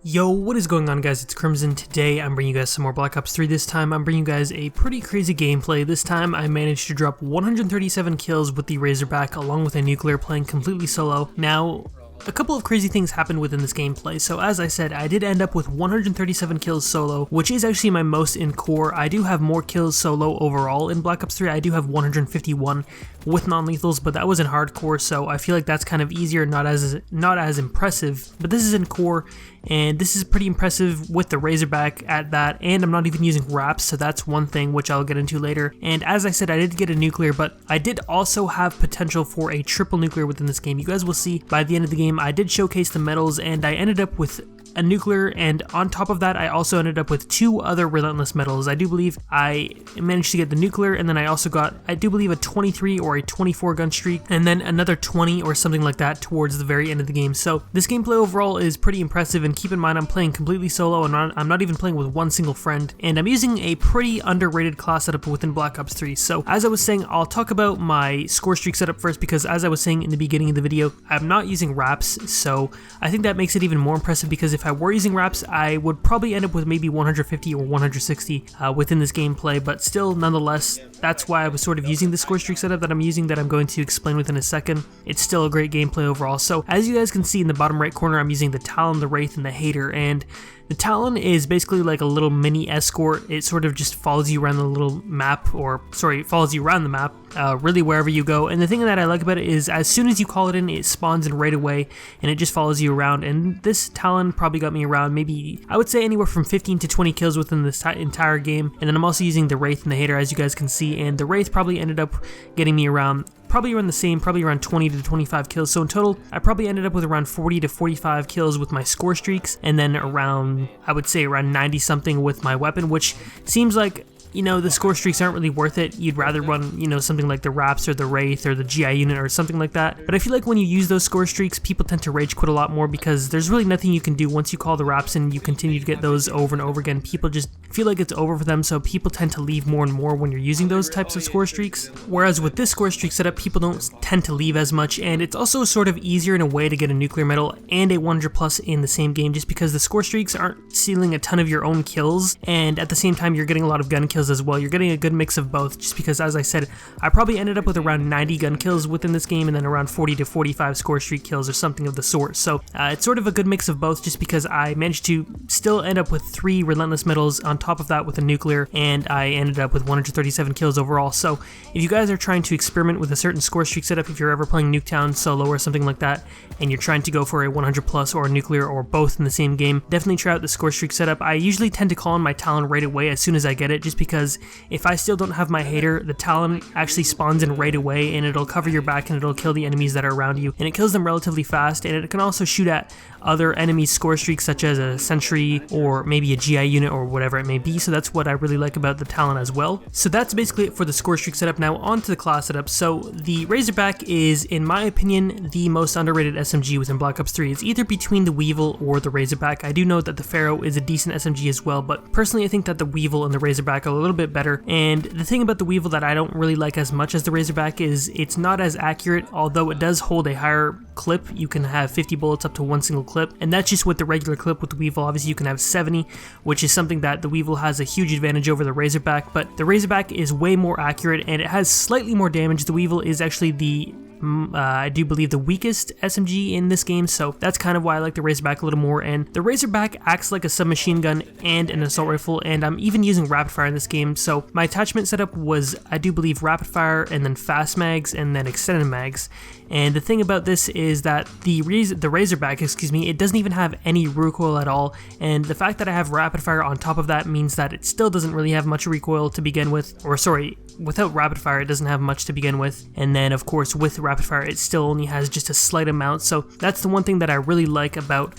Yo, what is going on guys, it's Crimson. Today I'm bringing you guys some more Black Ops 3. This time I'm bringing you guys a pretty crazy gameplay. This time I managed to drop 137 kills with the Razorback along with a nuclear, playing completely solo. Now, a couple of crazy things happened within this gameplay. So as I said, I did end up with 137 kills solo, which is actually my most in core. I do have more kills solo overall in Black Ops 3. I do have 151 with non-lethals, but that was in hardcore, so I feel like that's kind of easier, not as impressive. But this is in core, and this is pretty impressive with the Razorback at that, and I'm not even using wraps, so that's one thing which I'll get into later. And as I said, I did get a nuclear, but I did also have potential for a triple nuclear within this game. You guys will see by the end of the game, I did showcase the medals, and I ended up with a nuclear, and on top of that I also ended up with 2 other relentless medals. I do believe I managed to get the nuclear, and then I also got, I do believe, a 23 or a 24 gun streak, and then another 20 or something like that towards the very end of the game. So this gameplay overall is pretty impressive, and keep in mind I'm playing completely solo, and I'm not even playing with one single friend, and I'm using a pretty underrated class setup within Black Ops 3. So as I was saying, I'll talk about my score streak setup first, because as I was saying in the beginning of the video, I'm not using wraps, so I think that makes it even more impressive, because if I were using wraps, I would probably end up with maybe 150 or 160 within this gameplay, but still, nonetheless, that's why I was sort of using the score streak setup that I'm using, that I'm going to explain within a second. It's still a great gameplay overall. So as you guys can see in the bottom right corner, I'm using the Talon, the Wraith, and the Hater, and the Talon is basically like a little mini escort. It sort of just follows you around the little map, or sorry, it follows you around the map, really wherever you go. And the thing that I like about it is as soon as you call it in, it spawns in right away, and it just follows you around. And this Talon probably got me around maybe, I would say, anywhere from 15 to 20 kills within this entire game. And then I'm also using the Wraith and the Hater, as you guys can see, and the Wraith probably ended up getting me around probably around the same, probably around 20 to 25 kills. So in total, I probably ended up with around 40 to 45 kills with my score streaks, and then around, I would say around 90 something with my weapon, which seems like, you know, the score streaks aren't really worth it. You'd rather run, you know, something like the Wraps or the Wraith or the GI unit or something like that. But I feel like when you use those score streaks, people tend to rage quit a lot more, because there's really nothing you can do once you call the Wraps and you continue to get those over and over again. People just feel like it's over for them, so people tend to leave more and more when you're using those types of score streaks. Whereas with this score streak setup, people don't tend to leave as much, and it's also sort of easier in a way to get a nuclear medal and a 100 plus in the same game, just because the score streaks aren't stealing a ton of your own kills, and at the same time you're getting a lot of gun kills as well. You're getting a good mix of both, just because, as I said, I probably ended up with around 90 gun kills within this game, and then around 40 to 45 score streak kills or something of the sort. So it's sort of a good mix of both, just because I managed to still end up with 3 relentless medals on top of that with a nuclear, and I ended up with 137 kills overall. So if you guys are trying to experiment with a certain score streak setup, if you're ever playing Nuketown solo or something like that, and you're trying to go for a 100 plus or a nuclear or both in the same game, definitely try out the score streak setup. I usually tend to call on my Talon right away as soon as I get it, just because if I still don't have my Hater, the Talon actually spawns in right away, and it'll cover your back and it'll kill the enemies that are around you, and it kills them relatively fast, and it can also shoot at other enemies' score streaks, such as a sentry or maybe a GI unit or whatever it may be. So that's what I really like about the Talon as well. So that's basically it for the score streak setup. Now on to the class setup. So the Razorback is, in my opinion, the most underrated SMG within Black Ops 3. It's either between the Weevil or the Razorback. I do know that the Pharaoh is a decent SMG as well, but personally I think that the Weevil and the Razorback are a little bit better. And the thing about the Weevil that I don't really like as much as the Razorback is it's not as accurate, although it does hold a higher clip. You can have 50 bullets up to one single clip, and that's just with the regular clip. With the Weevil, obviously you can have 70, which is something that the Weevil has a huge advantage over the Razorback, but the Razorback is way more accurate and it has slightly more damage. The Weevil is actually the I do believe the weakest SMG in this game, so that's kind of why I like the Razorback a little more. And the Razorback acts like a submachine gun and an assault rifle, and I'm even using rapid fire in this game. So my attachment setup was, I do believe, rapid fire and then fast mags and then extended mags. And the thing about this is that the Razorback, it doesn't even have any recoil at all, and the fact that I have rapid fire on top of that means that it still doesn't really have much recoil to begin with, or sorry, without rapid fire it doesn't have much to begin with, and then of course with rapid fire it still only has just a slight amount. So that's the one thing that I really like about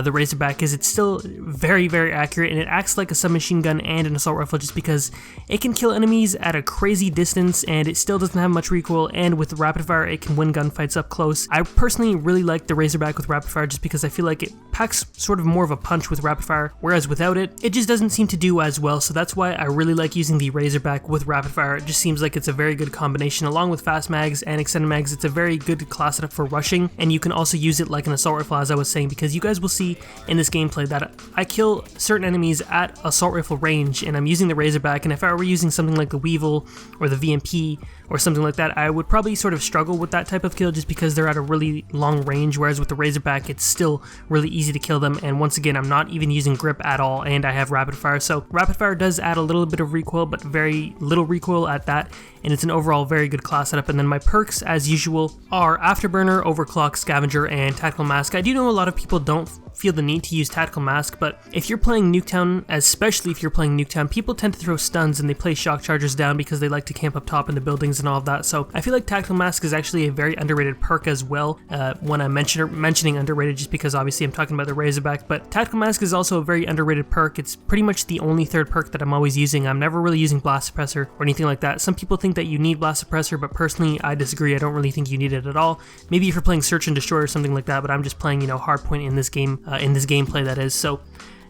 the Razorback, is it's still very, very accurate, and it acts like a submachine gun and an assault rifle, just because it can kill enemies at a crazy distance, and it still doesn't have much recoil, and with rapid fire it can win gunfights up close. I personally really like the Razorback with rapid fire, just because I feel like it packs sort of more of a punch with rapid fire, whereas without it, it just doesn't seem to do as well. So that's why I really like using the Razorback with rapid fire. It just seems like it's a very good combination. Along with fast mags and extended mags, it's a very good class setup for rushing, and you can also use it like an assault rifle, as I was saying, because you guys will will see in this gameplay that I kill certain enemies at assault rifle range, and I'm using the Razorback, and if I were using something like the Weevil or the VMP or something like that, I would probably sort of struggle with that type of kill just because they're at a really long range, whereas with the Razorback it's still really easy to kill them. And once again, I'm not even using grip at all, and I have rapid fire, so rapid fire does add a little bit of recoil, but very little recoil at that, and it's an overall very good class setup. And then my perks, as usual, are Afterburner, Overclock, Scavenger, and Tactical Mask. I do know a lot of people don't feel the need to use Tactical Mask, but if you're playing Nuketown, especially if you're playing Nuketown, people tend to throw stuns and they play shock chargers down because they like to camp up top in the buildings and all of that. So I feel like Tactical Mask is actually a very underrated perk as well. When I'm mentioning underrated, just because obviously I'm talking about the Razorback, but Tactical Mask is also a very underrated perk. It's pretty much the only third perk that I'm always using. I'm never really using Blast Suppressor or anything like that. Some people think that you need Blast Suppressor, but personally I disagree. I don't really think you need it at all. Maybe if you're playing Search and Destroy or something like that, but I'm just playing, you know, hardpoint in this game, in this gameplay that is. So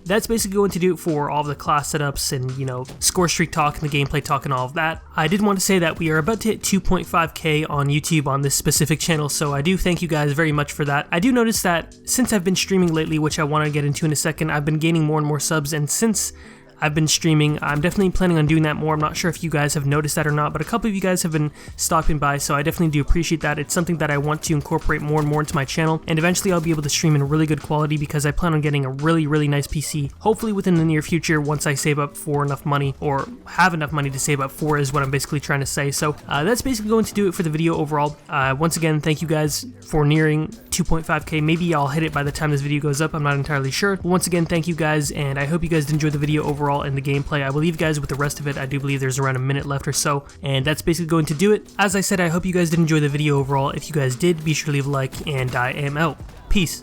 that's basically going to do it for all of the class setups and, you know, score streak talk and the gameplay talk and all of that. I did want to say that we are about to hit 2.5k on YouTube on this specific channel, so I do thank you guys very much for that. I do notice that since I've been streaming lately, which I want to get into in a second, I've been gaining more and more subs, and since I've been streaming, I'm definitely planning on doing that more. I'm not sure if you guys have noticed that or not, but a couple of you guys have been stopping by, so I definitely do appreciate that. It's something that I want to incorporate more and more into my channel, and eventually I'll be able to stream in really good quality because I plan on getting a really nice PC, hopefully within the near future once I save up for enough money, or have enough money to save up for, is what I'm basically trying to say. So that's basically going to do it for the video overall. Once again, thank you guys for nearing 2.5k. Maybe I'll hit it by the time this video goes up, I'm not entirely sure. But once again, thank you guys, and I hope you guys did enjoy the video overall and the gameplay. I will leave you guys with the rest of it. I do believe there's around a minute left or so, and that's basically going to do it. As I said, I hope you guys did enjoy the video overall. If you guys did, be sure to leave a like, and I am out. Peace.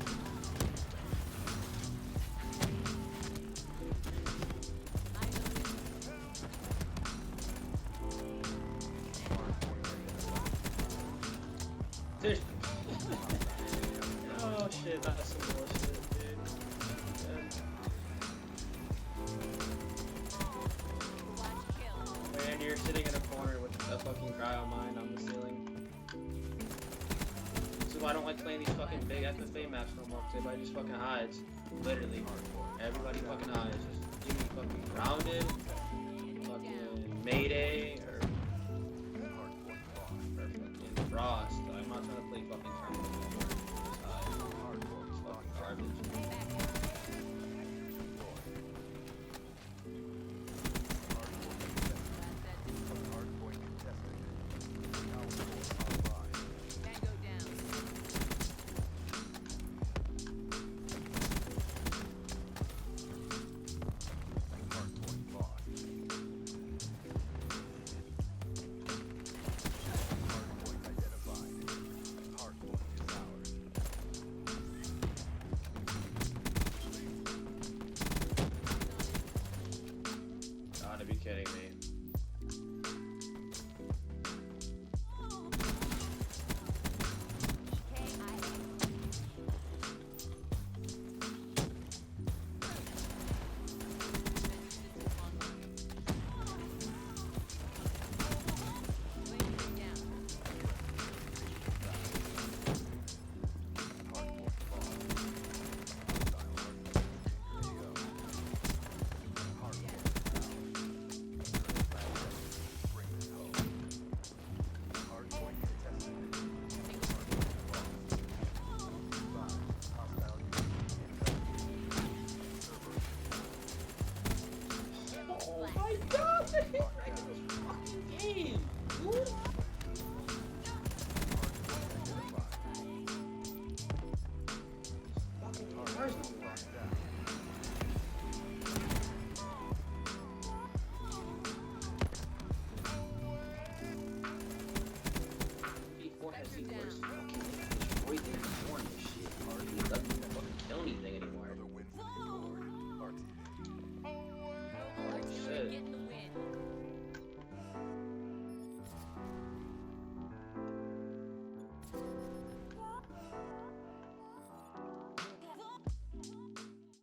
Oh shit, that's some bullshit, dude. And you're sitting in a corner with a fucking cryo mine on the ceiling. This is why I don't like playing these fucking big FFA maps no more, because everybody just fucking hides. Literally. Everybody fucking hides. Just give me fucking Grounded, fucking Mayday, or fucking Frost. I'm not trying to play fucking Grounded. Gotta be kidding me.